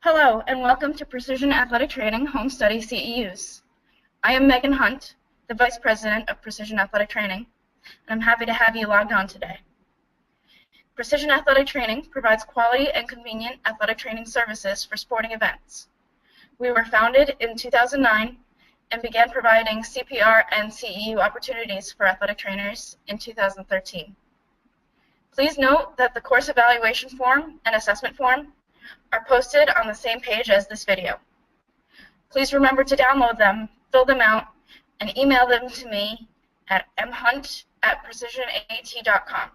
Hello, and welcome to Precision Athletic Training Home Study CEUs. I am Megan Hunt, the Vice President of Precision Athletic Training, and I'm happy to have you logged on today. Precision Athletic Training provides quality and convenient athletic training services for sporting events. We were founded in 2009 and began providing CPR and CEU opportunities for athletic trainers in 2013. Please note that the course evaluation form and assessment form are posted on the same page as this video. Please remember to download them, fill them out, and email them to me at mhunt@precisionat.com.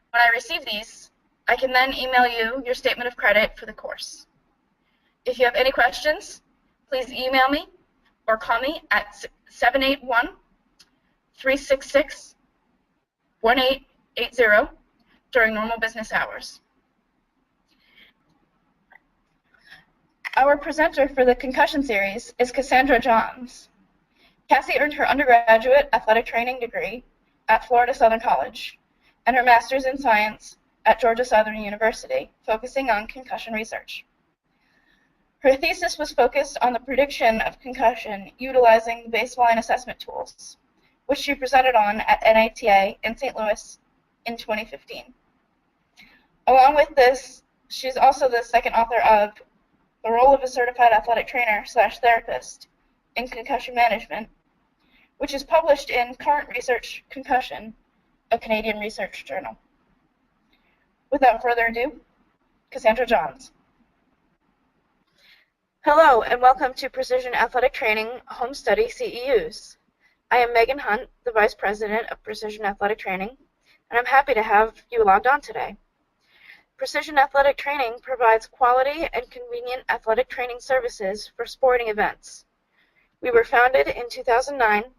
When I receive these, I can then email you your statement of credit for the course. If you have any questions, please email me or call me at 781-366-1880 during normal business hours. Our presenter for the Concussion series is Cassandra Johns. Cassie earned her undergraduate athletic training degree at Florida Southern College and her master's in science at Georgia Southern University, focusing on concussion research. Her thesis was focused on the prediction of concussion utilizing baseline assessment tools, which she presented on at NATA in St. Louis in 2015. Along with this, she's also the second author of The Role of a Certified Athletic Trainer/Therapist in Concussion Management, which is published in Current Research Concussion, a Canadian research journal. Without further ado, Cassandra Johns. Hello, and welcome to Precision Athletic Training Home Study CEUs. I am Megan Hunt, the Vice President of Precision Athletic Training, and I'm happy to have you logged on today. Precision Athletic Training provides quality and convenient athletic training services for sporting events. We were founded in 2009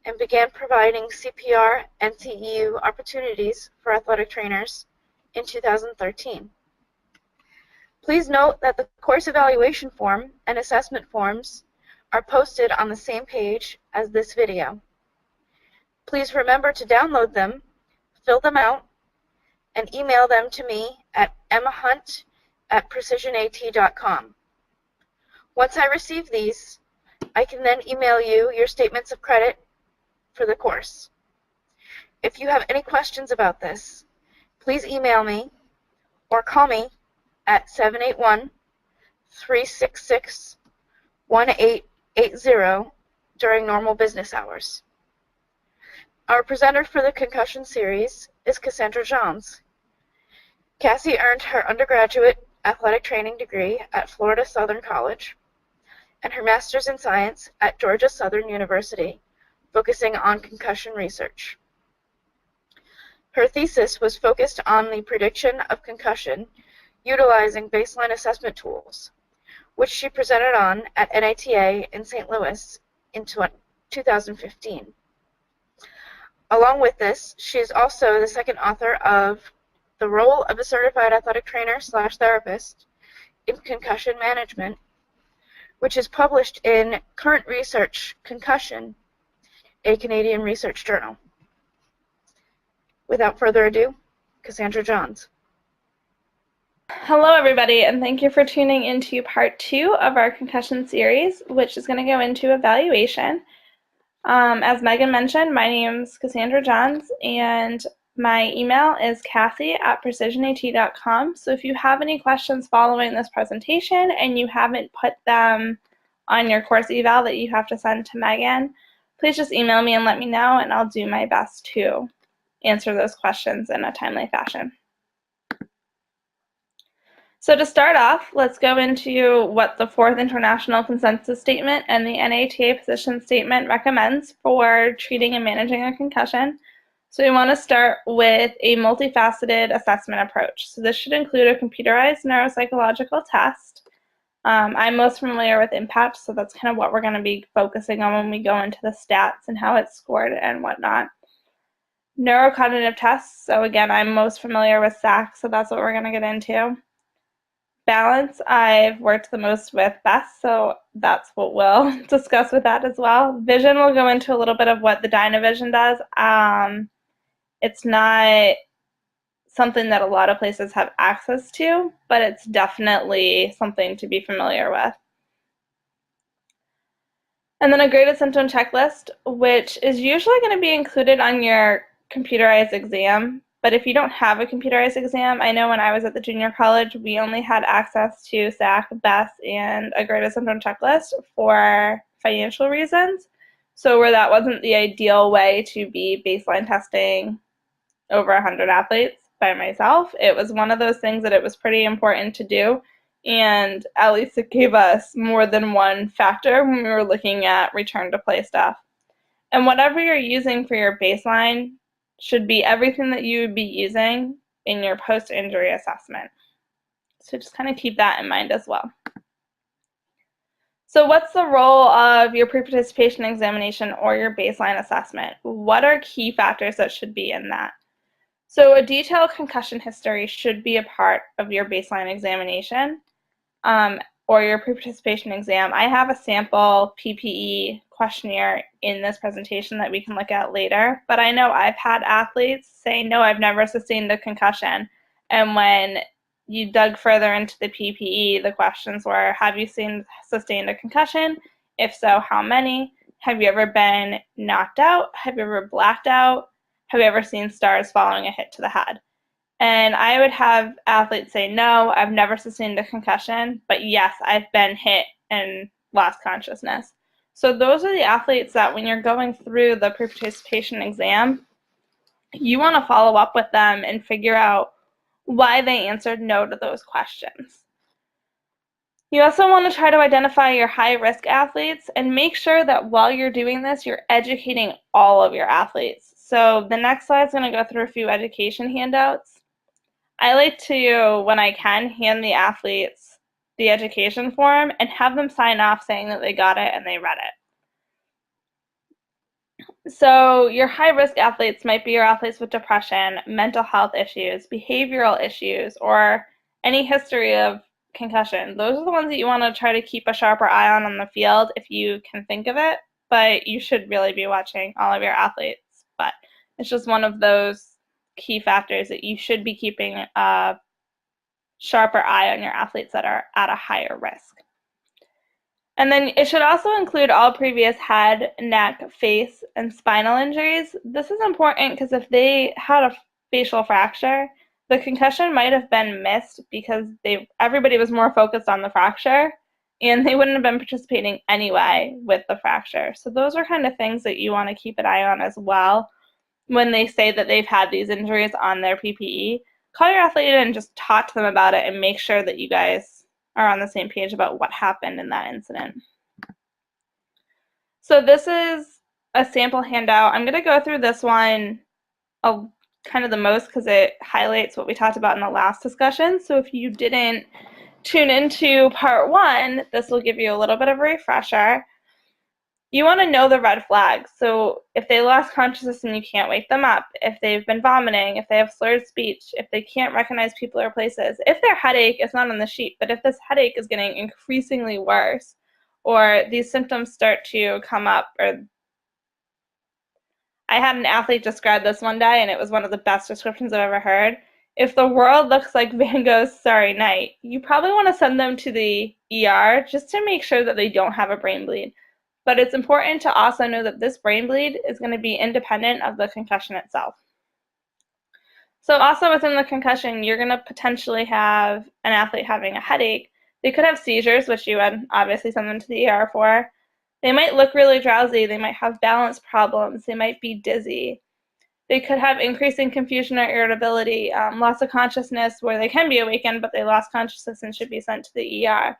and began providing CPR and CEU opportunities for athletic trainers in 2013. Please note that the course evaluation form and assessment forms are posted on the same page as this video. Please remember to download them, fill them out, and email them to me at mhunt@precisionat.com. Once I receive these, I can then email you your statements of credit for the course. If you have any questions about this, please email me or call me at 781-366-1880 during normal business hours. Our presenter for the Concussion series is Cassandra Johns. Cassie earned her undergraduate athletic training degree at Florida Southern College and her master's in science at Georgia Southern University, focusing on concussion research. Her thesis was focused on the prediction of concussion utilizing baseline assessment tools, which she presented on at NATA in St. Louis in 2015. Along with this, she is also the second author of The Role of a Certified Athletic Trainer/Therapist in Concussion Management, which is published in Current Research Concussion, a Canadian research journal. Without further ado, Cassandra Johns. Hello, everybody, and thank you for tuning into part 2 of our concussion series, which is going to go into evaluation. As Megan mentioned, my name is Cassandra Johns, and my email is cassie@precisionat.com. So if you have any questions following this presentation and you haven't put them on your course eval that you have to send to Megan, please just email me and let me know, and I'll do my best to answer those questions in a timely fashion. So to start off, let's go into what the 4th International Consensus Statement and the NATA Position Statement recommends for treating and managing a concussion. So we want to start with a multifaceted assessment approach. So this should include a computerized neuropsychological test. I'm most familiar with IMPACT, so that's kind of what we're going to be focusing on when we go into the stats and how it's scored and whatnot. Neurocognitive tests, so again, I'm most familiar with SAC, so that's what we're going to get into. Balance, I've worked the most with Best, so that's what we'll discuss with that as well. Vision, we'll go into a little bit of what the Dynavision does. It's not something that a lot of places have access to, but it's definitely something to be familiar with. And then a graded symptom checklist, which is usually going to be included on your computerized exam. But if you don't have a computerized exam, I know when I was at the junior college, we only had access to SAC, BESS, and a graded symptom checklist for financial reasons. So where that wasn't the ideal way to be baseline testing over 100 athletes by myself, it was one of those things that it was pretty important to do. And at least it gave us more than one factor when we were looking at return to play stuff. And whatever you're using for your baseline should be everything that you would be using in your post-injury assessment. So just kind of keep that in mind as well. So what's the role of your pre-participation examination or your baseline assessment? What are key factors that should be in that? So a detailed concussion history should be a part of your baseline examination or your pre-participation exam. I have a sample PPE questionnaire in this presentation that we can look at later, but I know I've had athletes say, no, I've never sustained a concussion. And when you dug further into the PPE, the questions were, have you sustained a concussion? If so, how many? Have you ever been knocked out? Have you ever blacked out? Have you ever seen stars following a hit to the head? And I would have athletes say, no, I've never sustained a concussion, but yes, I've been hit and lost consciousness. So those are the athletes that when you're going through the pre-participation exam, you want to follow up with them and figure out why they answered no to those questions. You also want to try to identify your high-risk athletes and make sure that while you're doing this, you're educating all of your athletes. So the next slide is going to go through a few education handouts. I like to, when I can, hand the athletes the education form and have them sign off saying that they got it and they read it. So your high-risk athletes might be your athletes with depression, mental health issues, behavioral issues, or any history of concussion. Those are the ones that you want to try to keep a sharper eye on the field if you can think of it, but you should really be watching all of your athletes. But it's just one of those key factors that you should be keeping a sharper eye on your athletes that are at a higher risk. And then it should also include all previous head, neck, face, and spinal injuries. This is important because if they had a facial fracture, the concussion might have been missed because everybody was more focused on the fracture and they wouldn't have been participating anyway with the fracture. So those are kind of things that you want to keep an eye on as well when they say that they've had these injuries on their PPE. Call your athlete and just talk to them about it and make sure that you guys are on the same page about what happened in that incident. So this is a sample handout. I'm going to go through this one kind of the most because it highlights what we talked about in the last discussion. So if you didn't tune into part 1, this will give you a little bit of a refresher. You want to know the red flags. So if they lost consciousness and you can't wake them up, if they've been vomiting, if they have slurred speech, if they can't recognize people or places, if their headache is not on the sheet, but if this headache is getting increasingly worse, or these symptoms start to come up, or I had an athlete describe this one day, and it was one of the best descriptions I've ever heard. If the world looks like Van Gogh's Starry Night, you probably want to send them to the ER just to make sure that they don't have a brain bleed. But it's important to also know that this brain bleed is going to be independent of the concussion itself. So also within the concussion, you're going to potentially have an athlete having a headache. They could have seizures, which you would obviously send them to the ER for. They might look really drowsy. They might have balance problems. They might be dizzy. They could have increasing confusion or irritability, loss of consciousness where they can be awakened, but they lost consciousness and should be sent to the ER.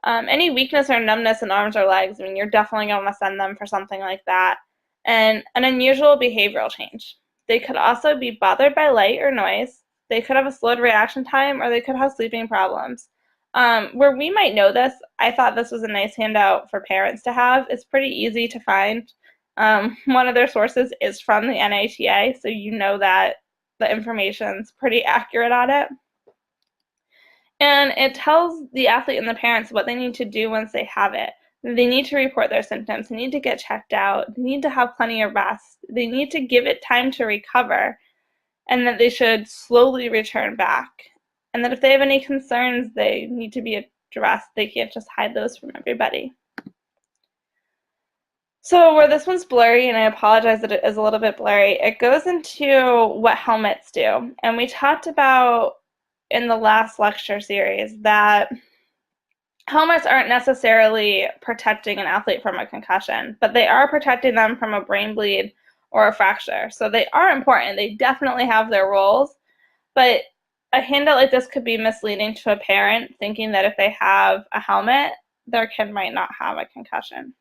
Any weakness or numbness in arms or legs, I mean, you're definitely going to send them for something like that. And an unusual behavioral change. They could also be bothered by light or noise. They could have a slowed reaction time, or they could have sleeping problems. Where we might know this, I thought this was a nice handout for parents to have. It's pretty easy to find. One of their sources is from the NATA, so you know that the information's pretty accurate on it. And it tells the athlete and the parents what they need to do once they have it. They need to report their symptoms. They need to get checked out. They need to have plenty of rest. They need to give it time to recover. and that they should slowly return back. And that if they have any concerns, they need to be addressed. They can't just hide those from everybody. So where this one's blurry, and I apologize that it is a little bit blurry, it goes into what helmets do. And we talked about in the last lecture series that helmets aren't necessarily protecting an athlete from a concussion, but they are protecting them from a brain bleed or a fracture. So they are important. They definitely have their roles, but a handout like this could be misleading to a parent thinking that if they have a helmet, their kid might not have a concussion.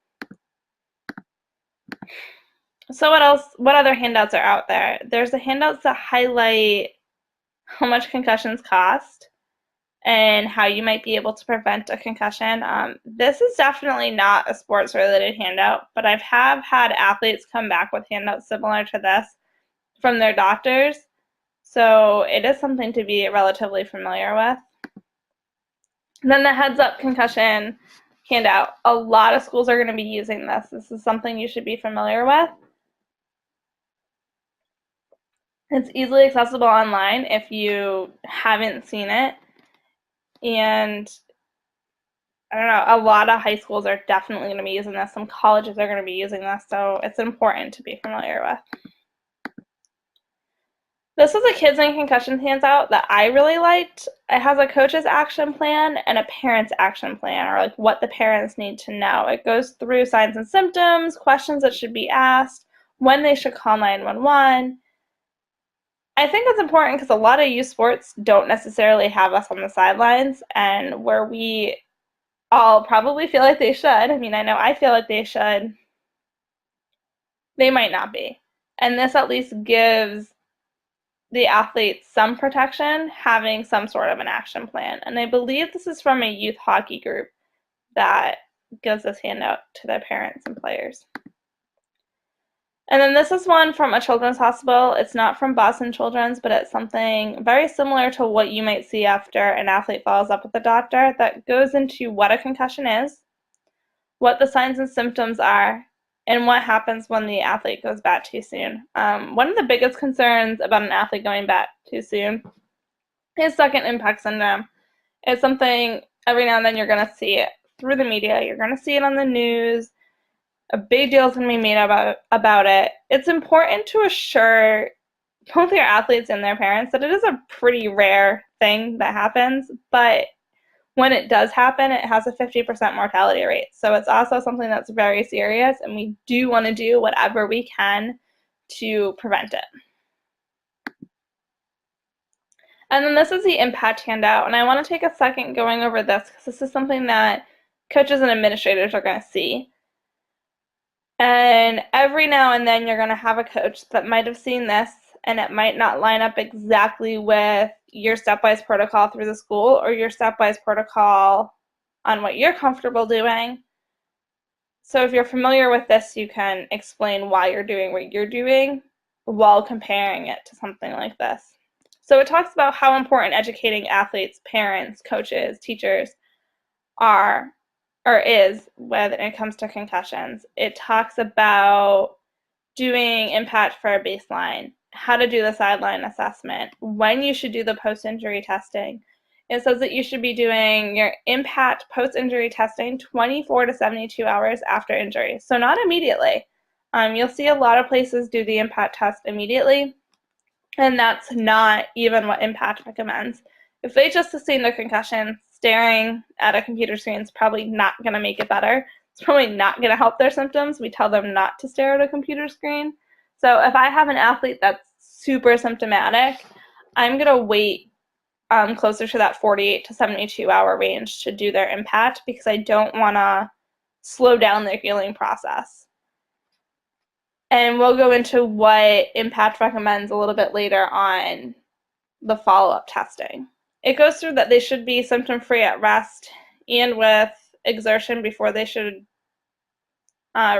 So what other handouts are out there? There's the handouts that highlight how much concussions cost and how you might be able to prevent a concussion. This is definitely not a sports-related handout, but I've had athletes come back with handouts similar to this from their doctors, so it is something to be relatively familiar with. And then the heads up concussion handout. A lot of schools are going to be using this. This is something you should be familiar with. It's easily accessible online if you haven't seen it. And I don't know, a lot of high schools are definitely going to be using this. Some colleges are going to be using this, so it's important to be familiar with. This is a kids and concussion handout that I really liked. It has a coach's action plan and a parent's action plan, or like what the parents need to know. It goes through signs and symptoms, questions that should be asked, when they should call 911. I think it's important because a lot of youth sports don't necessarily have us on the sidelines, and where we all probably feel like they should. I mean, I know I feel like they should. They might not be. And this at least gives the athletes some protection, having some sort of an action plan. And I believe this is from a youth hockey group that gives this handout to their parents and players. And then this is one from a children's hospital. It's not from Boston Children's, but it's something very similar to what you might see after an athlete follows up with the doctor that goes into what a concussion is, what the signs and symptoms are, and what happens when the athlete goes back too soon. One of the biggest concerns about an athlete going back too soon is second impact syndrome. It's something every now and then you're going to see it through the media. You're going to see it on the news. A big deal is going to be made about it. It's important to assure both your athletes and their parents that it is a pretty rare thing that happens, but when it does happen, it has a 50% mortality rate. So it's also something that's very serious, and we do want to do whatever we can to prevent it. And then this is the impact handout, and I want to take a second going over this because this is something that coaches and administrators are going to see. And every now and then you're going to have a coach that might have seen this, and it might not line up exactly with your stepwise protocol through the school or your stepwise protocol on what you're comfortable doing. So if you're familiar with this, you can explain why you're doing what you're doing while comparing it to something like this. So it talks about how important educating athletes, parents, coaches, teachers are or is when it comes to concussions. It talks about doing impact for a baseline, how to do the sideline assessment, when you should do the post-injury testing. It says that you should be doing your impact post-injury testing 24 to 72 hours after injury, so not immediately. You'll see a lot of places do the impact test immediately, and that's not even what impact recommends. If they just sustain a concussion, staring at a computer screen is probably not going to make it better. It's probably not going to help their symptoms. We tell them not to stare at a computer screen. So if I have an athlete that's super symptomatic, I'm going to wait closer to that 48 to 72 hour range to do their impact because I don't want to slow down their healing process. And we'll go into what impact recommends a little bit later on the follow-up testing. It goes through that they should be symptom-free at rest and with exertion before they should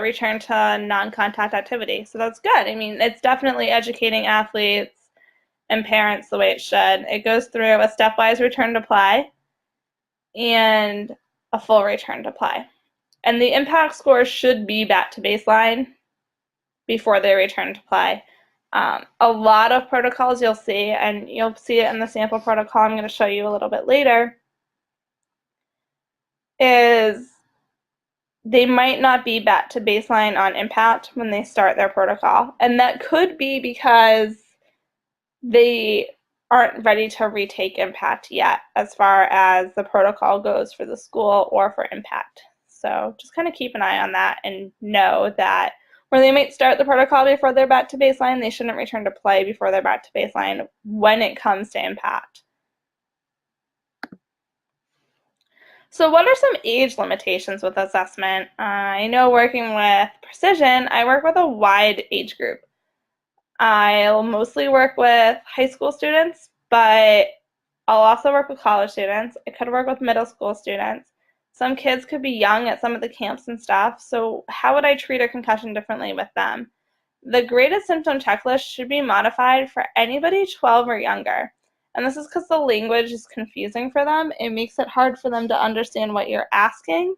return to non-contact activity. So that's good. I mean, it's definitely educating athletes and parents the way it should. It goes through a stepwise return to play and a full return to play. And the impact scores should be back to baseline before they return to play. A lot of protocols you'll see, and you'll see it in the sample protocol I'm going to show you a little bit later, is they might not be back to baseline on impact when they start their protocol. And that could be because they aren't ready to retake impact yet as far as the protocol goes for the school or for impact. So just kind of keep an eye on that and know that where they might start the protocol before they're back to baseline, they shouldn't return to play before they're back to baseline when it comes to impact. So what are some age limitations with assessment? I know working with Precision, I work with a wide age group. I'll mostly work with high school students, but I'll also work with college students. I could work with middle school students. Some kids could be young at some of the camps and stuff, so how would I treat a concussion differently with them? The greatest symptom checklist should be modified for anybody 12 or younger. And this is because the language is confusing for them. It makes it hard for them to understand what you're asking,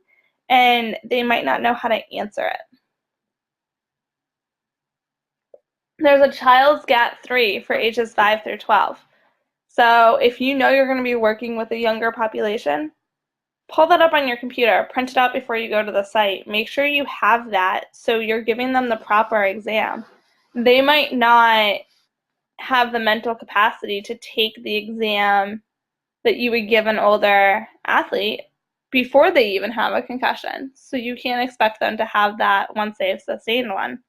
and they might not know how to answer it. There's a child's GAT-3 for ages 5 through 12. So if you know you're going to be working with a younger population, pull that up on your computer, print it out before you go to the site. Make sure you have that so you're giving them the proper exam. They might not have the mental capacity to take the exam that you would give an older athlete before they even have a concussion. So you can't expect them to have that once they've sustained one.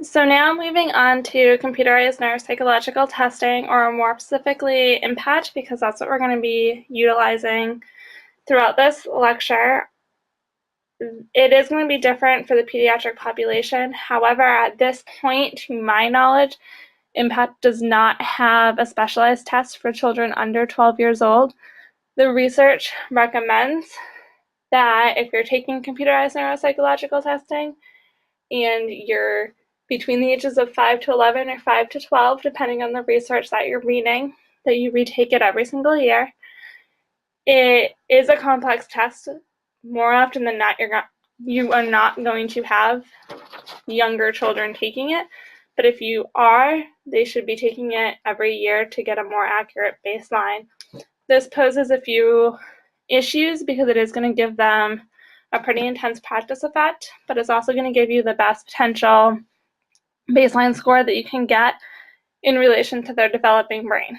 So now moving on to computerized neuropsychological testing, or more specifically IMPACT, because that's what we're going to be utilizing throughout this lecture. It is going to be different for the pediatric population. However, at this point, to my knowledge, IMPACT does not have a specialized test for children under 12 years old. The research recommends that if you're taking computerized neuropsychological testing and you're between the ages of 5 to 11 or 5 to 12, depending on the research that you're reading, that you retake it every single year. It is a complex test. More often than not, you are not going to have younger children taking it, but if you are, they should be taking it every year to get a more accurate baseline. This poses a few issues because it is going to give them a pretty intense practice effect, but it's also going to give you the best potential baseline score that you can get in relation to their developing brain.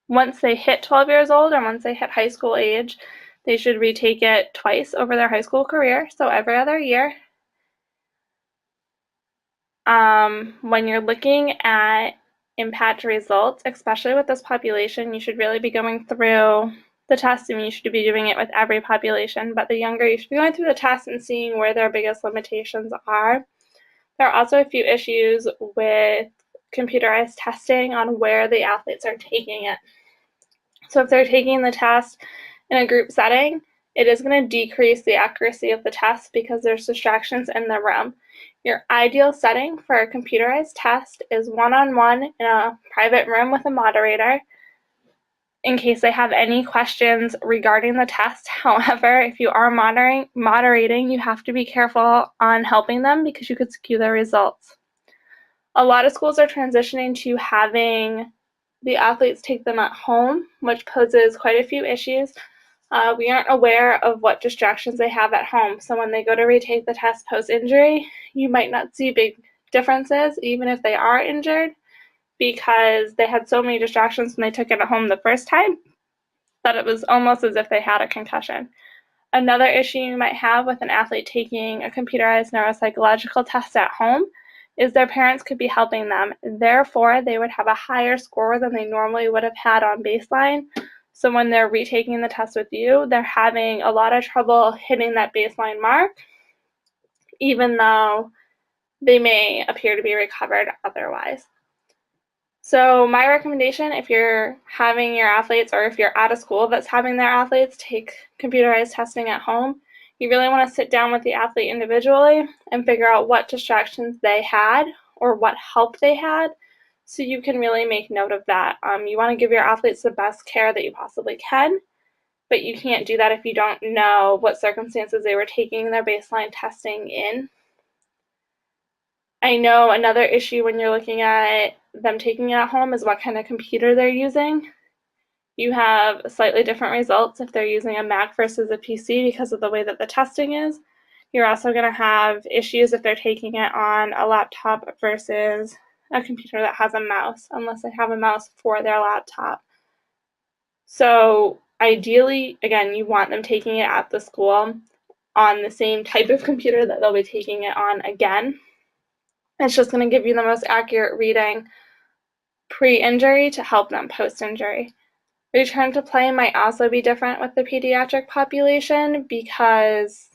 Once they hit 12 years old or once they hit high school age, they should retake it twice over their high school career, so every other year. When you're looking at impact results, especially with this population, you should really be going through the test, and you should be doing it with every population, but the younger, you should be going through the test and seeing where their biggest limitations are. There are also a few issues with computerized testing on where the athletes are taking it. So if they're taking the test in a group setting, it is going to decrease the accuracy of the test because there's distractions in the room. Your ideal setting for a computerized test is one-on-one in a private room with a moderator in case they have any questions regarding the test. However, if you are moderating, you have to be careful on helping them because you could skew their results. A lot of schools are transitioning to having the athletes take them at home, which poses quite a few issues. We aren't aware of what distractions they have at home. So when they go to retake the test post-injury, you might not see big differences, even if they are injured, because they had so many distractions when they took it at home the first time that it was almost as if they had a concussion. Another issue you might have with an athlete taking a computerized neuropsychological test at home is their parents could be helping them. Therefore, they would have a higher score than they normally would have had on baseline. So when they're retaking the test with you, they're having a lot of trouble hitting that baseline mark, even though they may appear to be recovered otherwise. So my recommendation, if you're having your athletes, or if you're at a school that's having their athletes take computerized testing at home, you really want to sit down with the athlete individually and figure out what distractions they had or what help they had, so you can really make note of that. You want to give your athletes the best care that you possibly can, but you can't do that if you don't know what circumstances they were taking their baseline testing in. I know another issue when you're looking at them taking it at home is what kind of computer they're using. You have slightly different results if they're using a Mac versus a PC because of the way that the testing is. You're also going to have issues if they're taking it on a laptop versus a computer that has a mouse, unless they have a mouse for their laptop. So ideally, again, you want them taking it at the school on the same type of computer that they'll be taking it on again. It's just going to give you the most accurate reading pre-injury to help them post-injury. Return to play might also be different with the pediatric population because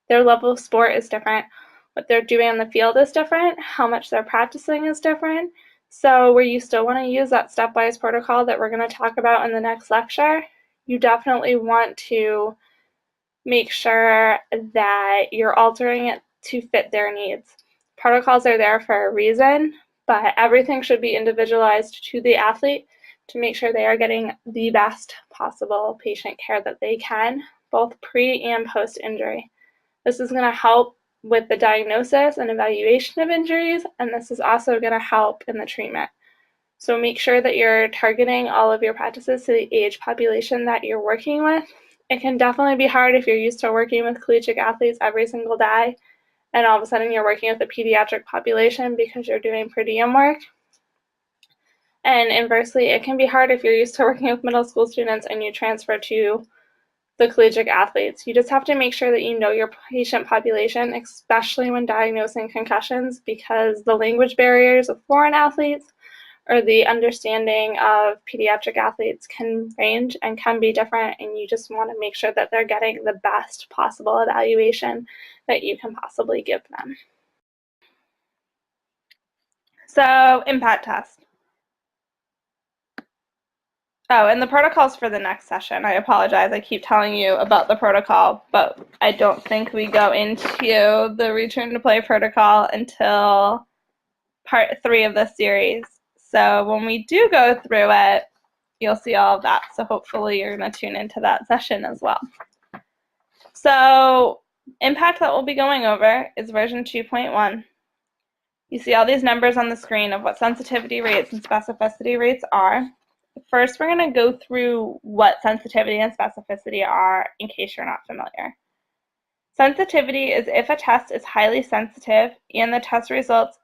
their level of sport is different. What they're doing on the field is different. How much they're practicing is different. So where you still want to use that stepwise protocol that we're going to talk about in the next lecture, you definitely want to make sure that you're altering it to fit their needs. Protocols are there for a reason, but everything should be individualized to the athlete to make sure they are getting the best possible patient care that they can, both pre and post injury. This is going to help with the diagnosis and evaluation of injuries, and this is also going to help in the treatment. So make sure that you're targeting all of your practices to the age population that you're working with. It can definitely be hard if you're used to working with collegiate athletes every single day, and all of a sudden you're working with a pediatric population because you're doing per diem work. And inversely, it can be hard if you're used to working with middle school students and you transfer to the collegiate athletes. You just have to make sure that you know your patient population, especially when diagnosing concussions, because the language barriers of foreign athletes or the understanding of pediatric athletes can range and can be different, and you just want to make sure that they're getting the best possible evaluation that you can possibly give them. So, impact test. Oh, and the protocols for the next session. I apologize. I keep telling you about the protocol, but I don't think we go into the return to play protocol until part 3 of the series. So when we do go through it, you'll see all of that. So hopefully you're going to tune into that session as well. So impact that we'll be going over is version 2.1. You see all these numbers on the screen of what sensitivity rates and specificity rates are. First, we're going to go through what sensitivity and specificity are in case you're not familiar. Sensitivity is if a test is highly sensitive and the test results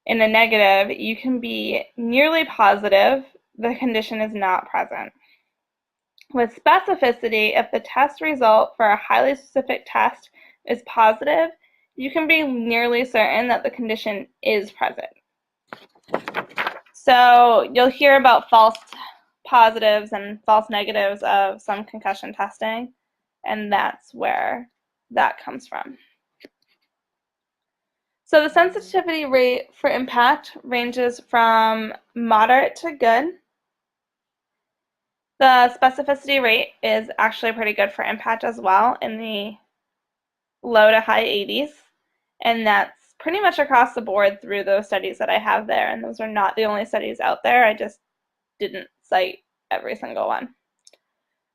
in a negative, you can be nearly positive the condition is not present. With specificity, if the test result for a highly specific test is positive, you can be nearly certain that the condition is present. So you'll hear about false positives and false negatives of some concussion testing, and that's where that comes from. So the sensitivity rate for impact ranges from moderate to good. The specificity rate is actually pretty good for impact as well, in the low to high 80s, and that's pretty much across the board through those studies that I have there, and those are not the only studies out there. I just didn't cite every single one.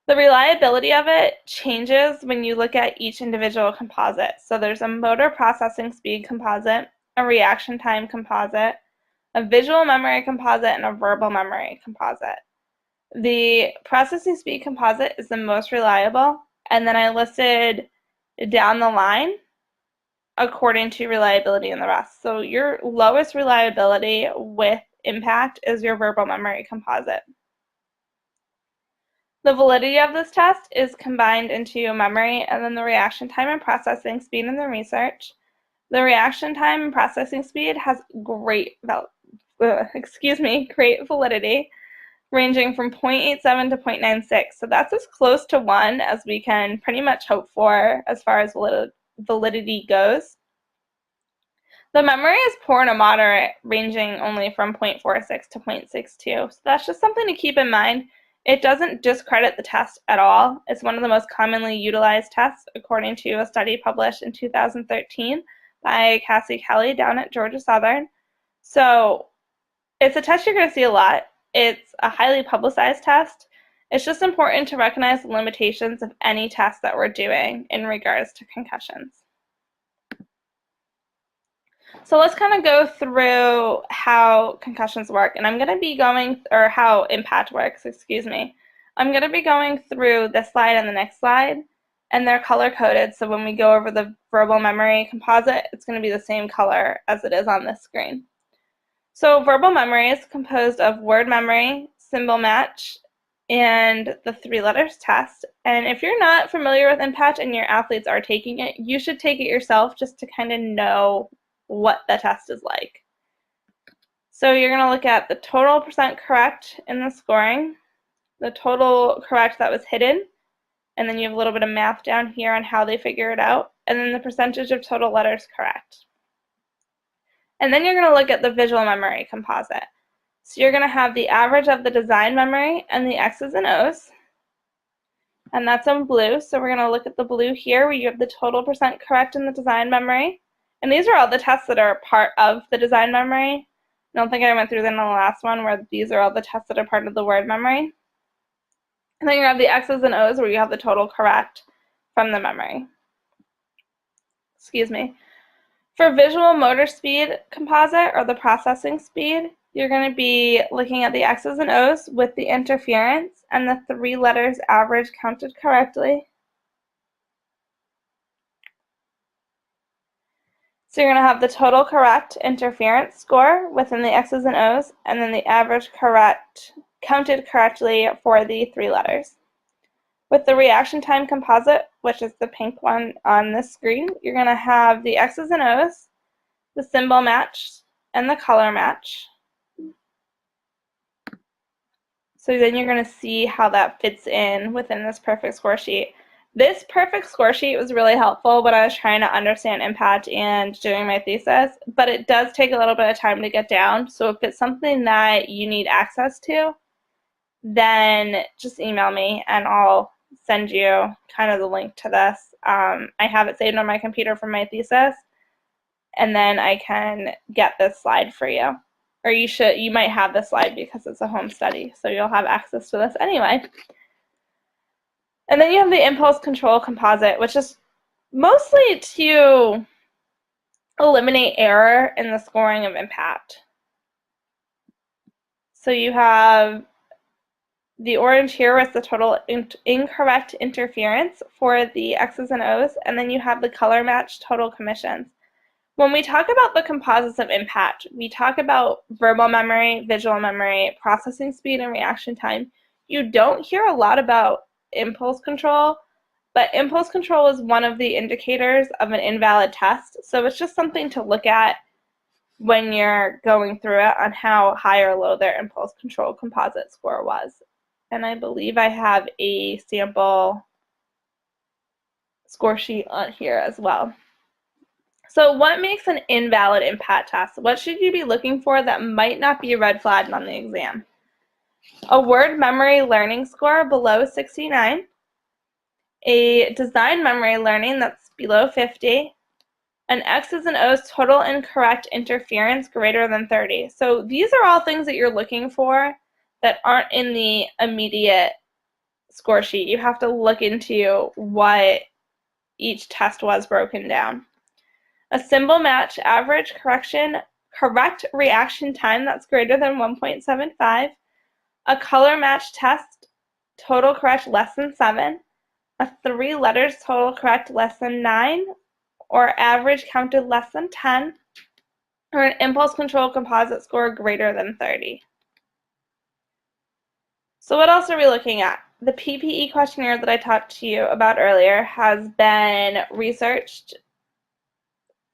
The reliability of it changes when you look at each individual composite. So there's a motor processing speed composite, a reaction time composite, a visual memory composite, and a verbal memory composite. The processing speed composite is the most reliable, and then I listed down the line according to reliability and the rest. So your lowest reliability with impact is your verbal memory composite. The validity of this test is combined into memory and then the reaction time and processing speed in the research. The reaction time and processing speed has great validity, ranging from 0.87 to 0.96. So that's as close to 1 as we can pretty much hope for as far as validity goes. The memory is poor to moderate, ranging only from 0.46 to 0.62. So that's just something to keep in mind. It doesn't discredit the test at all. It's one of the most commonly utilized tests, according to a study published in 2013 by Cassie Kelly down at Georgia Southern. So it's a test you're going to see a lot. It's a highly publicized test. It's just important to recognize the limitations of any test that we're doing in regards to concussions. So let's kind of go through how concussions work, and I'm going to be going, or how impact works, excuse me. I'm going to be going through this slide and the next slide, and they're color-coded, so when we go over the verbal memory composite, it's going to be the same color as it is on this screen. So verbal memory is composed of word memory, symbol match, and the 3 letters test. And if you're not familiar with impact and your athletes are taking it, you should take it yourself just to kind of know what the test is like. So you're going to look at the total percent correct in the scoring, the total correct that was hidden, and then you have a little bit of math down here on how they figure it out, and then the percentage of total letters correct. And then you're going to look at the visual memory composite. So you're going to have the average of the design memory and the X's and O's, and that's in blue. So we're going to look at the blue here where you have the total percent correct in the design memory. And these are all the tests that are part of the design memory. I don't think I went through them in the last one where these are all the tests that are part of the word memory. And then you have the X's and O's where you have the total correct from the memory. Excuse me. For visual motor speed composite, or the processing speed, you're going to be looking at the X's and O's with the interference and the 3 letters average counted correctly. So you're going to have the total correct interference score within the X's and O's, and then the average correct counted correctly for the 3 letters. With the reaction time composite, which is the pink one on this screen, you're going to have the X's and O's, the symbol match, and the color match. So then you're going to see how that fits in within this perfect score sheet. This perfect score sheet was really helpful when I was trying to understand impact and doing my thesis, but it does take a little bit of time to get down. So if it's something that you need access to, then just email me and I'll send you kind of the link to this. I have it saved on my computer from my thesis, and then I can get this slide for you. Or you might have this slide because it's a home study, so you'll have access to this anyway. And then you have the impulse control composite, which is mostly to eliminate error in the scoring of impact. So you have the orange here with the total incorrect interference for the X's and O's, and then you have the color match total commissions. When we talk about the composites of impact, we talk about verbal memory, visual memory, processing speed, and reaction time. You don't hear a lot about impulse control, but impulse control is one of the indicators of an invalid test, so it's just something to look at when you're going through it on how high or low their impulse control composite score was. And I believe I have a sample score sheet on here as well. So what makes an invalid impact test? What should you be looking for that might not be a red flag on the exam? A word memory learning score below 69, a design memory learning that's below 50, an X's and O's total incorrect interference greater than 30. So these are all things that you're looking for that aren't in the immediate score sheet. You have to look into what each test was broken down. A symbol match average correct reaction time that's greater than 1.75. A color match test total correct less than 7. A 3 letters total correct less than 9. Or average counted less than 10. Or an impulse control composite score greater than 30. So what else are we looking at? The PPE questionnaire that I talked to you about earlier has been researched.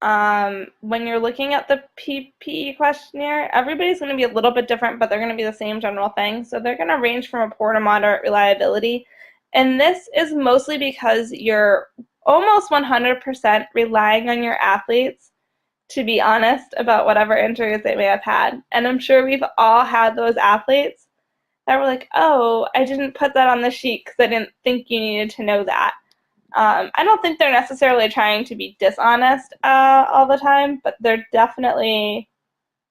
When you're looking at the PPE questionnaire, everybody's going to be a little bit different, but they're going to be the same general thing. So they're going to range from a poor to moderate reliability. And this is mostly because you're almost 100% relying on your athletes to be honest about whatever injuries they may have had. And I'm sure we've all had those athletes that were like, oh, I didn't put that on the sheet because I didn't think you needed to know that. I don't think they're necessarily trying to be dishonest all the time, but they're definitely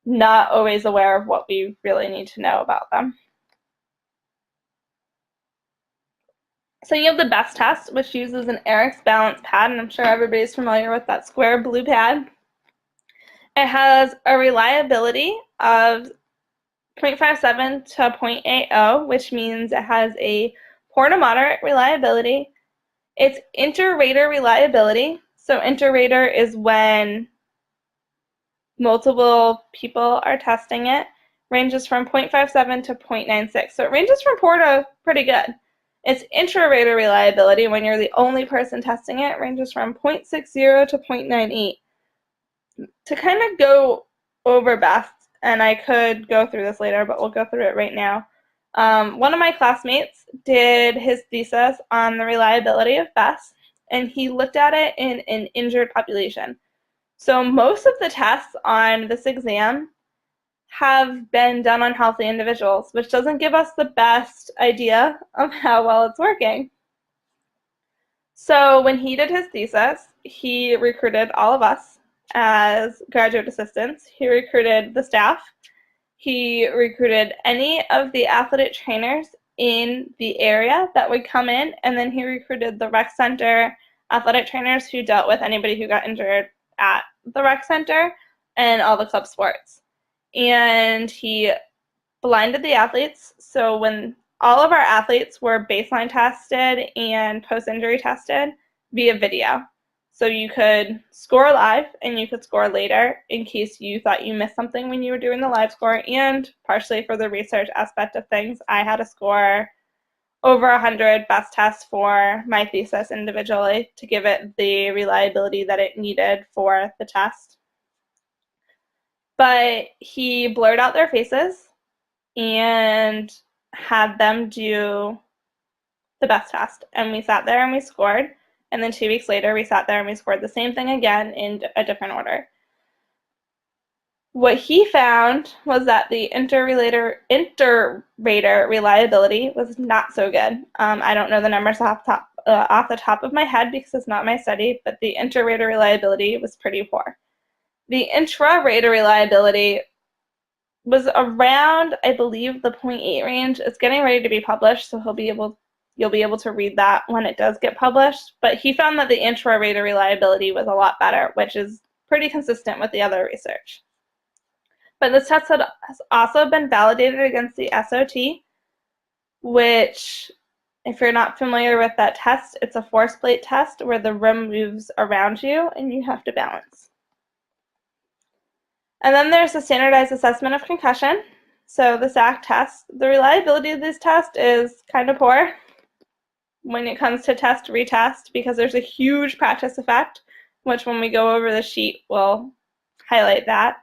not always aware of what we really need to know about them. So you have the BEST test, which uses an Eric's balance pad, and I'm sure everybody's familiar with that square blue pad. It has a reliability of 0.57 to 0.80, which means it has a poor to moderate reliability. It's inter-rater reliability. So inter-rater is when multiple people are testing it. Ranges from 0.57 to 0.96. So it ranges from poor to pretty good. Its intra-rater reliability, when you're the only person testing it, ranges from 0.60 to 0.98. To kind of go over best, and I could go through this later, but we'll go through it right now. One of my classmates did his thesis on the reliability of BESS, and he looked at it in an injured population. So most of the tests on this exam have been done on healthy individuals, which doesn't give us the best idea of how well it's working. So when he did his thesis, he recruited all of us as graduate assistants. He recruited the staff. He recruited any of the athletic trainers in the area that would come in, and then he recruited the rec center athletic trainers who dealt with anybody who got injured at the rec center and all the club sports. And he blinded the athletes. So when all of our athletes were baseline tested and post-injury tested via video. So you could score live and you could score later in case you thought you missed something when you were doing the live score, and partially for the research aspect of things, I had to score over 100 best tests for my thesis individually to give it the reliability that it needed for the test. But he blurred out their faces and had them do the best test. And we sat there and we scored. And then 2 weeks later, we sat there and we scored the same thing again in a different order. What he found was that the inter-rater reliability was not so good. I don't know the numbers off the top of my head because it's not my study, but the inter-rater reliability was pretty poor. The intra-rater reliability was around, I believe, the 0.8 range. It's getting ready to be published, so you'll be able to read that when it does get published. But he found that the intra-rater reliability was a lot better, which is pretty consistent with the other research. But this test has also been validated against the SOT, which, if you're not familiar with that test, it's a force plate test where the rim moves around you and you have to balance. And then there's the standardized assessment of concussion. So the SAC test, the reliability of this test is kind of poor when it comes to test retest because there's a huge practice effect, which when we go over the sheet we'll highlight that.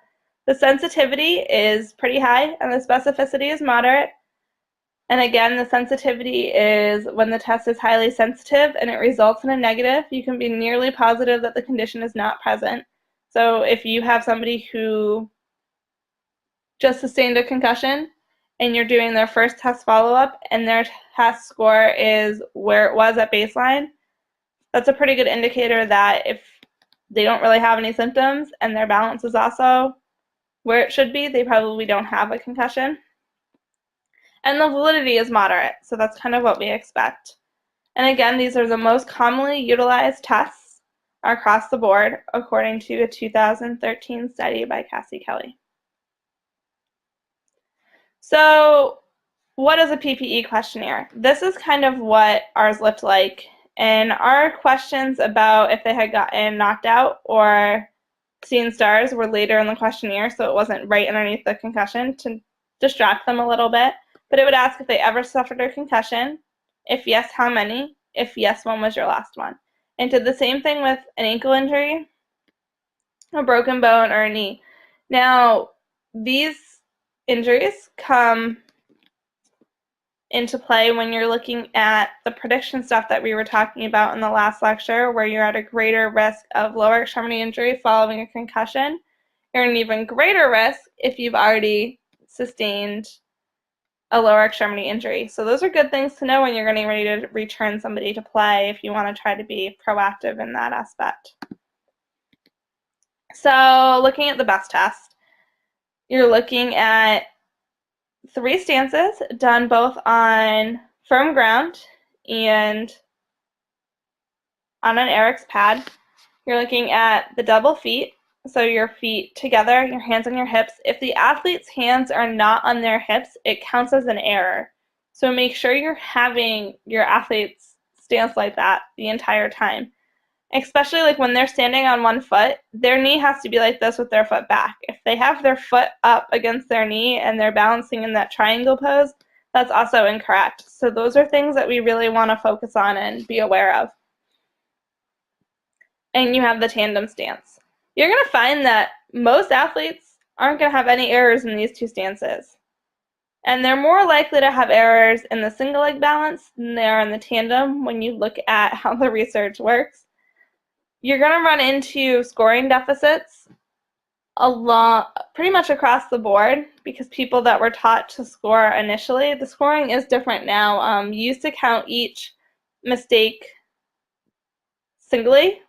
The sensitivity is pretty high and the specificity is moderate. And again, the sensitivity is when the test is highly sensitive and it results in a negative, you can be nearly positive that the condition is not present. So if you have somebody who just sustained a concussion and you're doing their first test follow-up and their test score is where it was at baseline, that's a pretty good indicator that if they don't really have any symptoms and their balance is also where it should be, they probably don't have a concussion. And the validity is moderate, so that's kind of what we expect. And again, these are the most commonly utilized tests across the board, according to a 2013 study by Cassie Kelly. So what is a PPE questionnaire? This is kind of what ours looked like. And our questions about if they had gotten knocked out or seen stars were later in the questionnaire, so it wasn't right underneath the concussion to distract them a little bit. But it would ask if they ever suffered a concussion. If yes, how many? If yes, when was your last one? And did the same thing with an ankle injury, a broken bone, or a knee. Now, these injuries come into play when you're looking at the prediction stuff that we were talking about in the last lecture, where you're at a greater risk of lower extremity injury following a concussion. You're at an even greater risk if you've already sustained a lower extremity injury. So those are good things to know when you're getting ready to return somebody to play if you want to try to be proactive in that aspect. So looking at the BESS test, you're looking at 3 stances done both on firm ground and on an Eric's pad. You're looking at the double feet, so your feet together, your hands on your hips. If the athlete's hands are not on their hips, it counts as an error. So make sure you're having your athlete's stance like that the entire time. Especially like when they're standing on one foot, their knee has to be like this with their foot back. If they have their foot up against their knee and they're balancing in that triangle pose, that's also incorrect. So those are things that we really want to focus on and be aware of. And you have the tandem stance. You're going to find that most athletes aren't going to have any errors in these two stances. And they're more likely to have errors in the single leg balance than they are in the tandem when you look at how the research works. You're going to run into scoring deficits pretty much across the board because people that were taught to score initially, the scoring is different now. You used to count each mistake singly,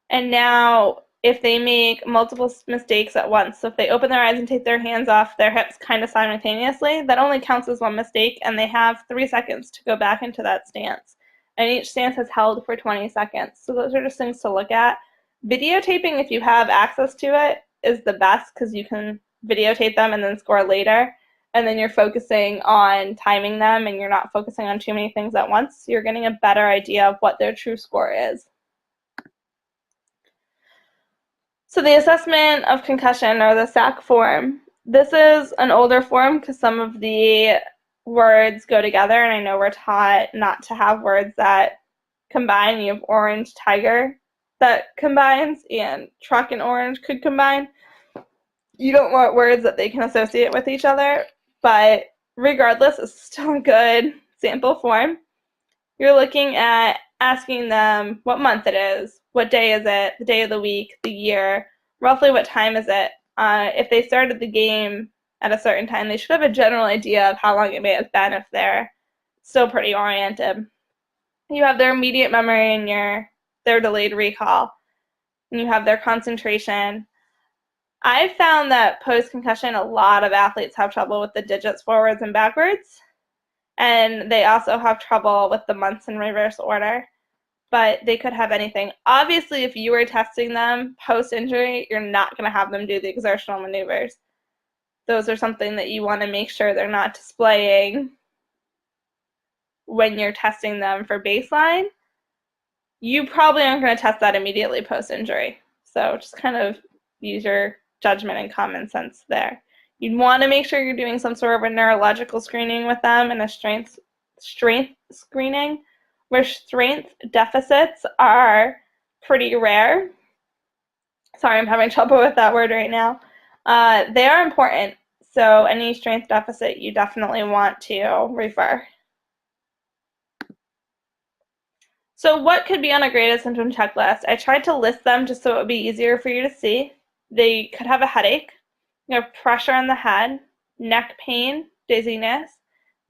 and now if they make multiple mistakes at once, so if they open their eyes and take their hands off their hips kind of simultaneously, that only counts as one mistake, and they have 3 seconds to go back into that stance. And each stance is held for 20 seconds. So those are just things to look at. Videotaping, if you have access to it, is the best because you can videotape them and then score later. And then you're focusing on timing them and you're not focusing on too many things at once. So you're getting a better idea of what their true score is. So the assessment of concussion, or the SAC form, this is an older form because some of the words go together, and I know we're taught not to have words that combine. You have orange, tiger that combines, and truck and orange could combine. You don't want words that they can associate with each other, but regardless, it's still a good sample form. You're looking at asking them what month it is, what day is it, the day of the week, the year, roughly what time is it. If they started the game at a certain time, they should have a general idea of how long it may have been if they're still pretty oriented. You have their immediate memory and their delayed recall, and you have their concentration. I've found that post-concussion, a lot of athletes have trouble with the digits forwards and backwards, and they also have trouble with the months in reverse order, but they could have anything. Obviously, if you were testing them post-injury, you're not going to have them do the exertional maneuvers. Those are something that you want to make sure they're not displaying when you're testing them for baseline. You probably aren't going to test that immediately post-injury. So just kind of use your judgment and common sense there. You'd want to make sure you're doing some sort of a neurological screening with them and a strength screening, where strength deficits are pretty rare. Sorry, I'm having trouble with that word right now. They are important, so any strength deficit you definitely want to refer. So what could be on a graded symptom checklist? I tried to list them just so it would be easier for you to see. They could have a headache, you have pressure on the head, neck pain, dizziness,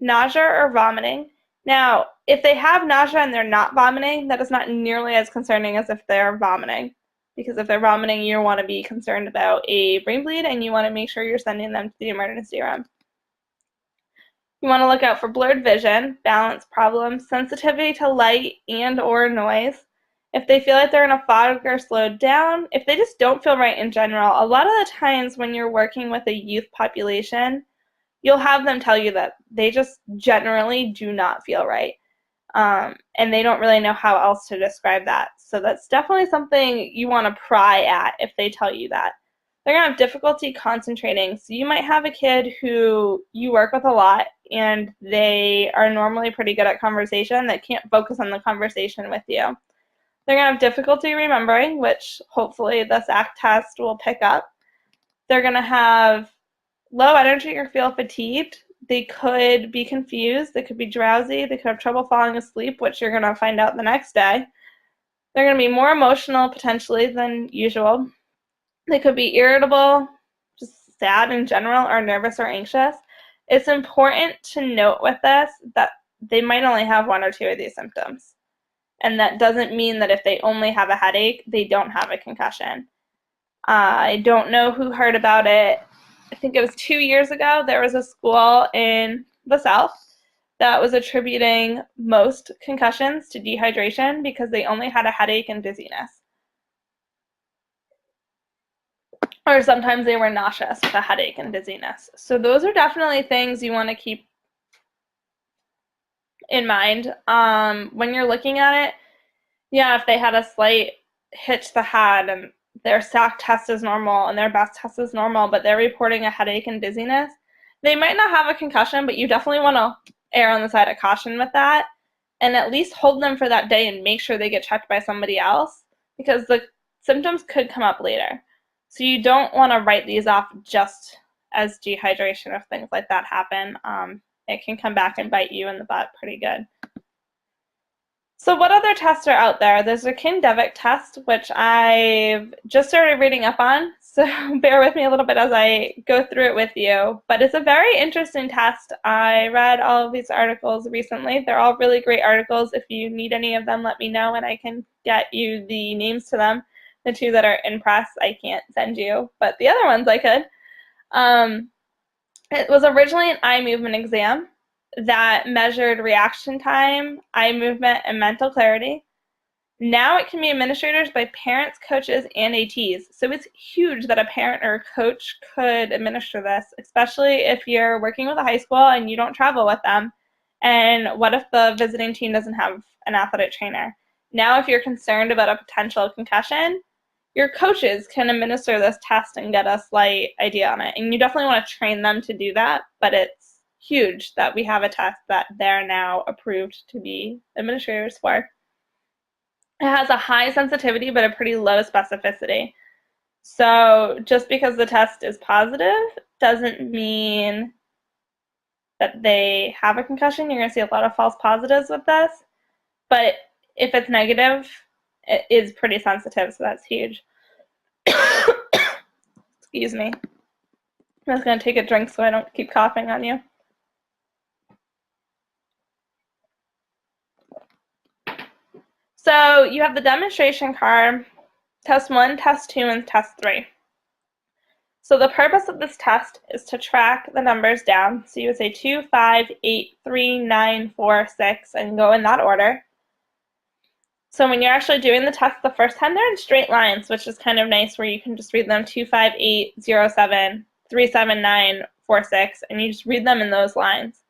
nausea or vomiting. Now, if they have nausea and they're not vomiting, that is not nearly as concerning as if they're vomiting. Because if they're vomiting, you want to be concerned about a brain bleed and you want to make sure you're sending them to the emergency room. You want to look out for blurred vision, balance problems, sensitivity to light and or noise. If they feel like they're in a fog or slowed down, if they just don't feel right in general, a lot of the times when you're working with a youth population, you'll have them tell you that they just generally do not feel right. And they don't really know how else to describe that. So that's definitely something you want to pry at if they tell you that. They're going to have difficulty concentrating. So you might have a kid who you work with a lot and they are normally pretty good at conversation that can't focus on the conversation with you. They're going to have difficulty remembering, which hopefully the SAC test will pick up. They're going to have low energy or feel fatigued. They could be confused. They could be drowsy. They could have trouble falling asleep, which you're going to find out the next day. They're going to be more emotional potentially than usual. They could be irritable, just sad in general, or nervous or anxious. It's important to note with this that they might only have 1 or 2 of these symptoms. And that doesn't mean that if they only have a headache, they don't have a concussion. I don't know who heard about it. I think it was 2 years ago. There was a school in the South that was attributing most concussions to dehydration because they only had a headache and dizziness. or sometimes they were nauseous with a headache and dizziness. So those are definitely things you want to keep in mind when you're looking at it. Yeah, if they had a slight hit to the head and their SAC test is normal and their best test is normal, but they're reporting a headache and dizziness, they might not have a concussion, but you definitely want to err on the side of caution with that and at least hold them for that day and make sure they get checked by somebody else, because the symptoms could come up later. So you don't want to write these off just as dehydration if things like that happen. It can come back and bite you in the butt pretty good. So what other tests are out there? There's a Kindevic test, which I've just started reading up on, so bear with me a little bit as I go through it with you. But it's a very interesting test. I read all of these articles recently. They're all really great articles. If you need any of them, let me know, and I can get you the names to them. The two that are in press, I can't send you, but the other ones I could. It was originally an eye movement exam that measured reaction time, eye movement, and mental clarity. Now it can be administered by parents, coaches, and ATs. So it's huge that a parent or a coach could administer this, especially if you're working with a high school and you don't travel with them. And what if the visiting team doesn't have an athletic trainer? Now, if you're concerned about a potential concussion, your coaches can administer this test and get a slight idea on it. And you definitely want to train them to do that, but it's huge that we have a test that they're now approved to be administrators for. It has a high sensitivity but a pretty low specificity. So just because the test is positive doesn't mean that they have a concussion. You're going to see a lot of false positives with this. But if it's negative, it is pretty sensitive, so that's huge. Excuse me. I'm just going to take a drink so I don't keep coughing on you. So you have the demonstration card, test 1, test 2, and test 3. So the purpose of this test is to track the numbers down. So you would say 2, 5, 8, 3, 9, 4, 6, and go in that order. So when you're actually doing the test the first time, they're in straight lines, which is kind of nice, where you can just read them 2, 5, 8, 0, 7, 3, 7, 9, 4, 6, and you just read them in those lines.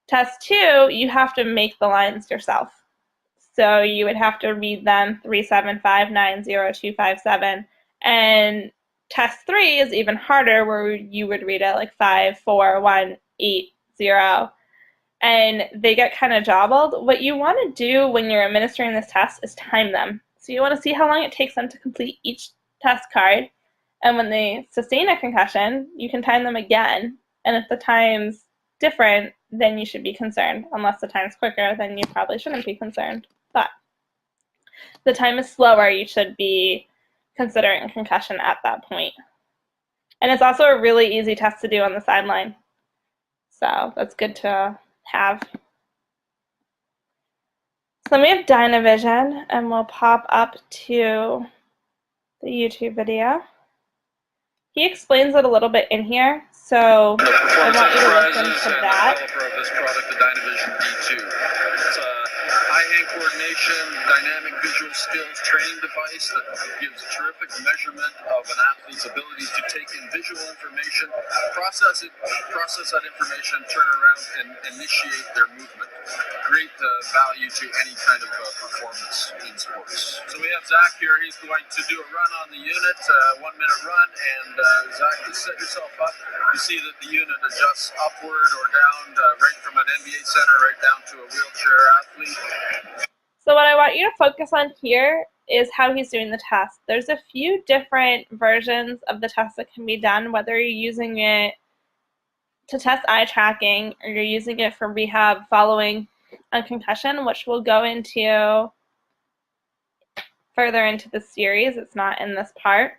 Test 2, you have to make the lines yourself. So you would have to read them 3, 7, 5, 9, 0, 2, 5, 7. And test 3 is even harder, where you would read it like 5, 4, 1, 8, 0. And they get kind of jobbled. What you want to do when you're administering this test is time them. So you want to see how long it takes them to complete each test card. And when they sustain a concussion, you can time them again. And if the time's different, then you should be concerned. Unless the time's quicker, then you probably shouldn't be concerned. But the time is slower, you should be considering a concussion at that point. And it's also a really easy test to do on the sideline. So that's good to have. So then we have Dynavision, and we'll pop up to the YouTube video. He explains it a little bit in here, so I want you to listen to that. Developer of this product, the Dynavision D2. It's a eye-hand coordination, dynamic visual skills training device that gives a terrific measurement of an athlete's ability to take in visual information, process that information, turn around, and initiate their movement. Great value to any kind of performance in sports. So we have Zach here. He's going to do a run on the unit, 1 minute run, and Zach, just set yourself up. You see that the unit adjusts upward or down, right from an NBA center right down to a wheelchair athlete. So what I want you to focus on here is how he's doing the test. There's a few different versions of the test that can be done, whether you're using it to test eye tracking or you're using it for rehab following a concussion, which we'll go into further into the series. It's not in this part.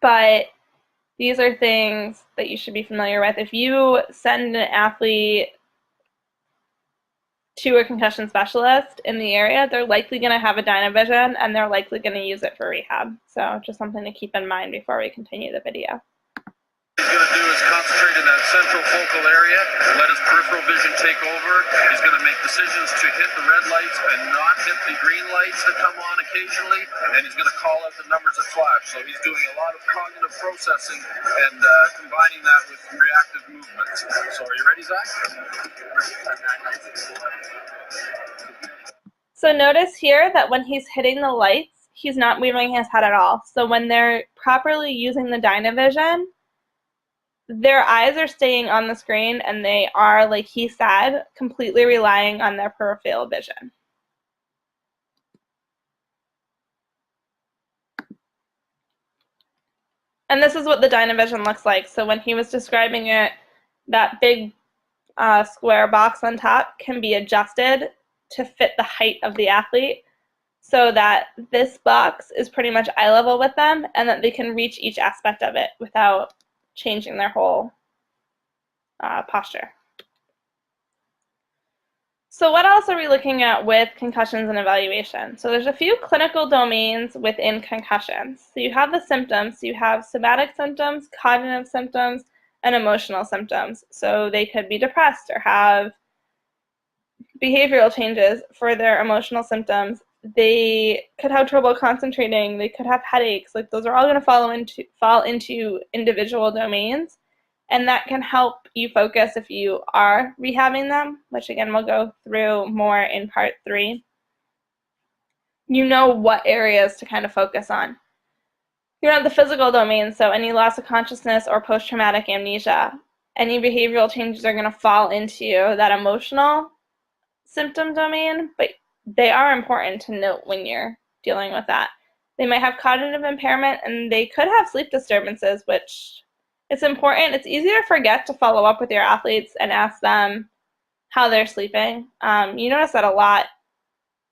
But these are things that you should be familiar with. If you send an athlete to a concussion specialist in the area, they're likely going to have a Dynavision, and they're likely going to use it for rehab. So just something to keep in mind before we continue the video. He's going to do his concentrate in that central focal area, let his peripheral vision take over. He's going to make decisions to hit the red lights and not hit the green lights that come on occasionally, and he's going to call out the numbers that flash. So he's doing a lot of cognitive processing and combining that with reactive movements. So are you ready, Zach? So notice here that when he's hitting the lights, he's not moving his head at all. So when they're properly using the Dynavision, their eyes are staying on the screen and they are, like he said, completely relying on their peripheral vision. And this is what the Dynavision looks like. So when he was describing it, that big square box on top can be adjusted to fit the height of the athlete so that this box is pretty much eye level with them and that they can reach each aspect of it without changing their whole posture. So what else are we looking at with concussions and evaluation? So there's a few clinical domains within concussions. So you have the symptoms. So you have somatic symptoms, cognitive symptoms, and emotional symptoms. So they could be depressed or have behavioral changes for their emotional symptoms. They could have trouble concentrating. They could have headaches. Like those are all going to fall into individual domains. And that can help you focus if you are rehabbing them, which again we'll go through more in part 3. You know what areas to kind of focus on. You have the physical domain, so any loss of consciousness or post-traumatic amnesia. Any behavioral changes are going to fall into that emotional symptom domain, but they are important to note when you're dealing with that. They might have cognitive impairment and they could have sleep disturbances, which it's important. It's easy to forget to follow up with your athletes and ask them how they're sleeping. You notice that a lot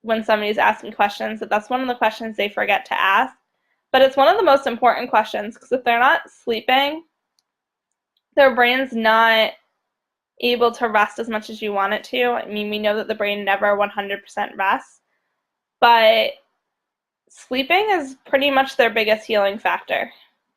when somebody's asking questions, that's one of the questions they forget to ask. But it's one of the most important questions because if they're not sleeping, their brain's not able to rest as much as you want it to. I mean, we know that the brain never 100% rests, but sleeping is pretty much their biggest healing factor.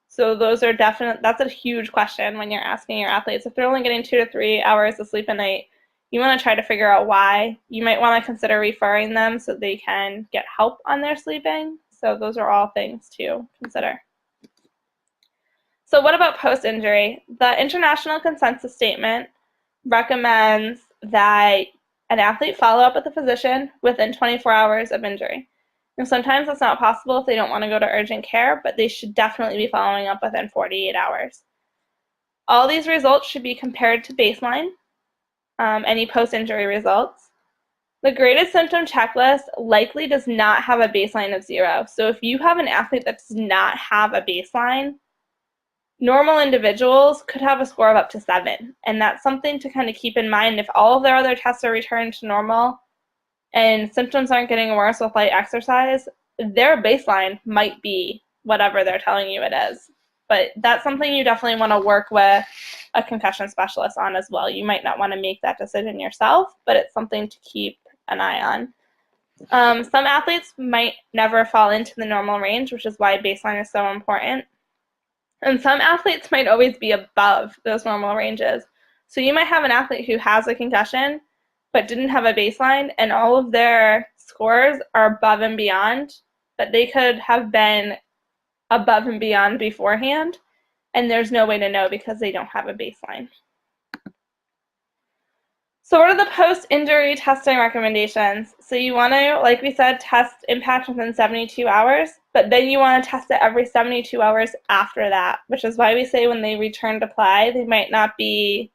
So those are that's a huge question when you're asking your athletes. If they're only getting 2 to 3 hours of sleep a night, you want to try to figure out why. You might want to consider referring them so they can get help on their sleeping. So those are all things to consider. So what about post-injury? The International Consensus Statement recommends that an athlete follow up with a physician within 24 hours of injury. And sometimes that's not possible if they don't want to go to urgent care, but they should definitely be following up within 48 hours. All these results should be compared to baseline, any post-injury results. The graded symptom checklist likely does not have a baseline of 0. So if you have an athlete that does not have a baseline, normal individuals could have a score of up to 7. And that's something to kind of keep in mind. If all of their other tests are returned to normal, and symptoms aren't getting worse with light exercise, their baseline might be whatever they're telling you it is. But that's something you definitely want to work with a concussion specialist on as well. You might not want to make that decision yourself, but it's something to keep an eye on. Some athletes might never fall into the normal range, which is why baseline is so important. And some athletes might always be above those normal ranges. So you might have an athlete who has a concussion but didn't have a baseline, and all of their scores are above and beyond, but they could have been above and beyond beforehand, and there's no way to know because they don't have a baseline. So what are the post-injury testing recommendations? So you want to, like we said, test impact within 72 hours, but then you want to test it every 72 hours after that, which is why we say when they return to play, they might not be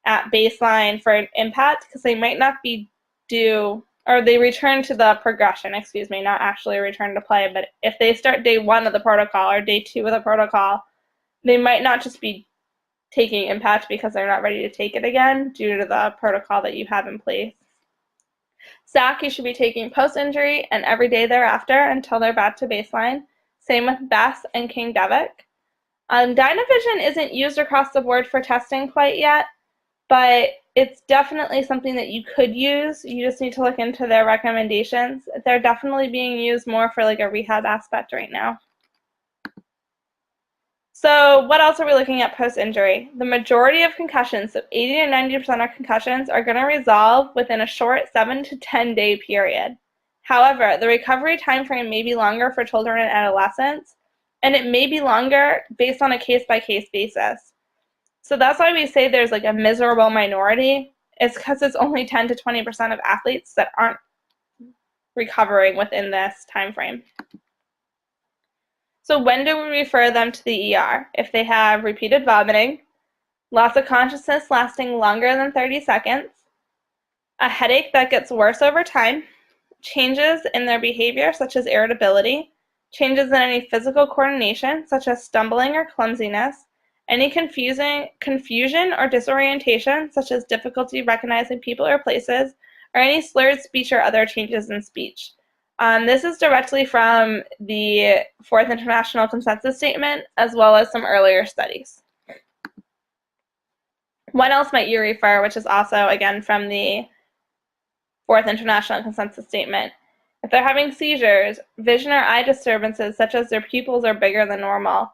at baseline for an impact because they might not be due, or they return to the progression, not actually return to play. But if they start day 1 of the protocol or day 2 of the protocol, they might not just be taking impact because they're not ready to take it again due to the protocol that you have in place. SAC you should be taking post-injury and every day thereafter until they're back to baseline. Same with BES and King Devic. Dynavision isn't used across the board for testing quite yet, but it's definitely something that you could use. You just need to look into their recommendations. They're definitely being used more for like a rehab aspect right now. So what else are we looking at post-injury? The majority of concussions, so 80 to 90% of concussions, are going to resolve within a short 7 to 10 day period. However, the recovery time frame may be longer for children and adolescents, and it may be longer based on a case-by-case basis. So that's why we say there's like a miserable minority. It's because it's only 10 to 20% of athletes that aren't recovering within this time frame. So when do we refer them to the ER? If they have repeated vomiting, loss of consciousness lasting longer than 30 seconds, a headache that gets worse over time, changes in their behavior such as irritability, changes in any physical coordination such as stumbling or clumsiness, any confusion or disorientation such as difficulty recognizing people or places, or any slurred speech or other changes in speech. This is directly from the Fourth International Consensus Statement, as well as some earlier studies. What else might you refer, which is also, again, from the Fourth International Consensus Statement? If they're having seizures, vision or eye disturbances, such as their pupils are bigger than normal,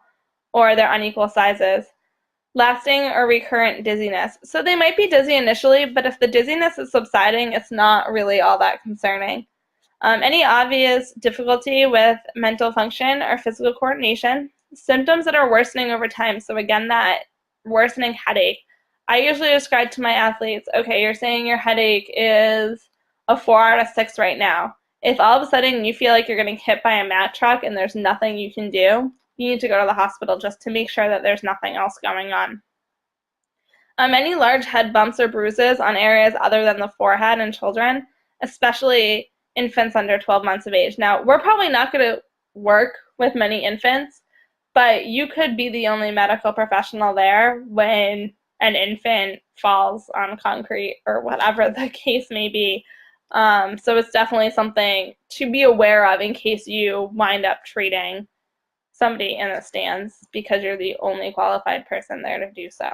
or they're unequal sizes, lasting or recurrent dizziness. So they might be dizzy initially, but if the dizziness is subsiding, it's not really all that concerning. Any obvious difficulty with mental function or physical coordination, symptoms that are worsening over time. So again, that worsening headache. I usually describe to my athletes, okay, you're saying your headache is a 4 out of 6 right now. If all of a sudden you feel like you're getting hit by a Mack truck and there's nothing you can do, you need to go to the hospital just to make sure that there's nothing else going on. Any large head bumps or bruises on areas other than the forehead in children, especially infants under 12 months of age. Now, we're probably not going to work with many infants, but you could be the only medical professional there when an infant falls on concrete or whatever the case may be. So it's definitely something to be aware of in case you wind up treating somebody in the stands because you're the only qualified person there to do so.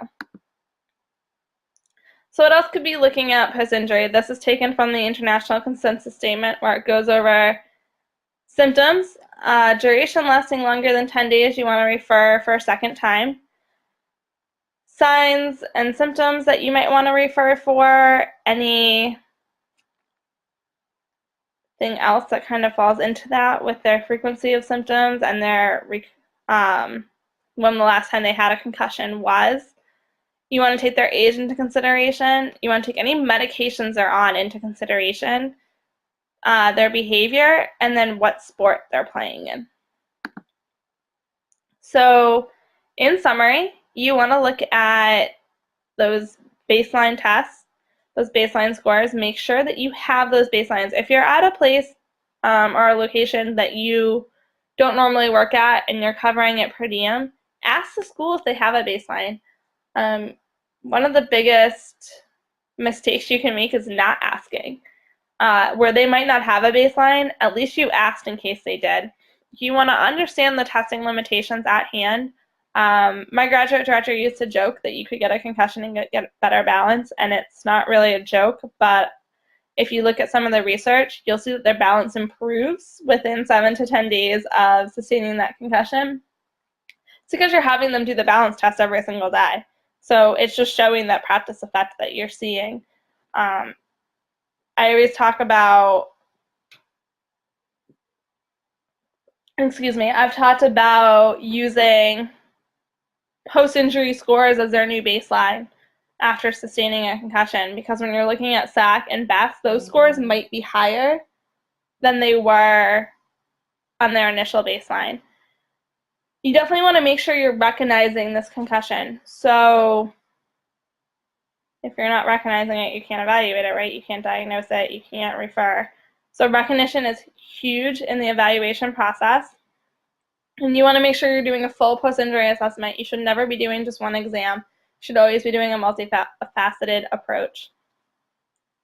So what else could be looking at post-injury? This is taken from the International Consensus Statement where it goes over symptoms. Duration lasting longer than 10 days, you want to refer for a second time. Signs and symptoms that you might want to refer for. Anything else that kind of falls into that with their frequency of symptoms and their when the last time they had a concussion was. You want to take their age into consideration. You want to take any medications they're on into consideration, their behavior, and then what sport they're playing in. So in summary, you want to look at those baseline tests, those baseline scores. Make sure that you have those baselines. If you're at a place or a location that you don't normally work at and you're covering it per diem, ask the school if they have a baseline. One of the biggest mistakes you can make is not asking. Where they might not have a baseline, at least you asked in case they did. You want to understand the testing limitations at hand. My graduate director used to joke that you could get a concussion and get better balance, and it's not really a joke, but if you look at some of the research, you'll see that their balance improves within 7 to 10 days of sustaining that concussion. It's because you're having them do the balance test every single day. So it's just showing that practice effect that you're seeing. I always talk about, I've talked about using post-injury scores as their new baseline after sustaining a concussion, because when you're looking at SAC and BEF, those scores might be higher than they were on their initial baseline. You definitely want to make sure you're recognizing this concussion. So if you're not recognizing it, you can't evaluate it, right? You can't diagnose it, you can't refer. So recognition is huge in the evaluation process. And you want to make sure you're doing a full post-injury assessment. You should never be doing just one exam. You should always be doing a multifaceted approach.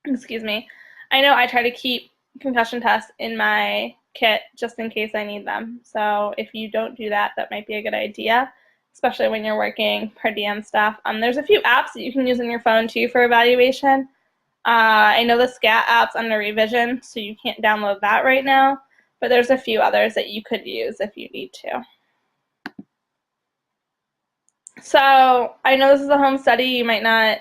I know I try to keep concussion tests in my kit just in case I need them. So if you don't do that, that might be a good idea, especially when you're working per diem stuff. There's a few apps that you can use on your phone too for evaluation. I know the SCAT app's under revision, so you can't download that right now, but there's a few others that you could use if you need to. So I know this is a home study. You might not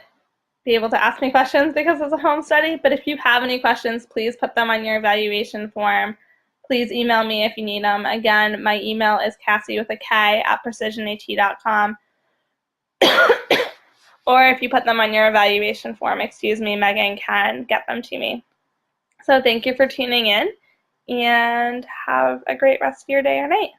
be able to ask me questions because it's a home study, but if you have any questions, please put them on your evaluation form. Please email me if you need them. Again, my email is Cassie with a K at precisionat.com. Or if you put them on your evaluation form, Megan can get them to me. So thank you for tuning in, and have a great rest of your day or night.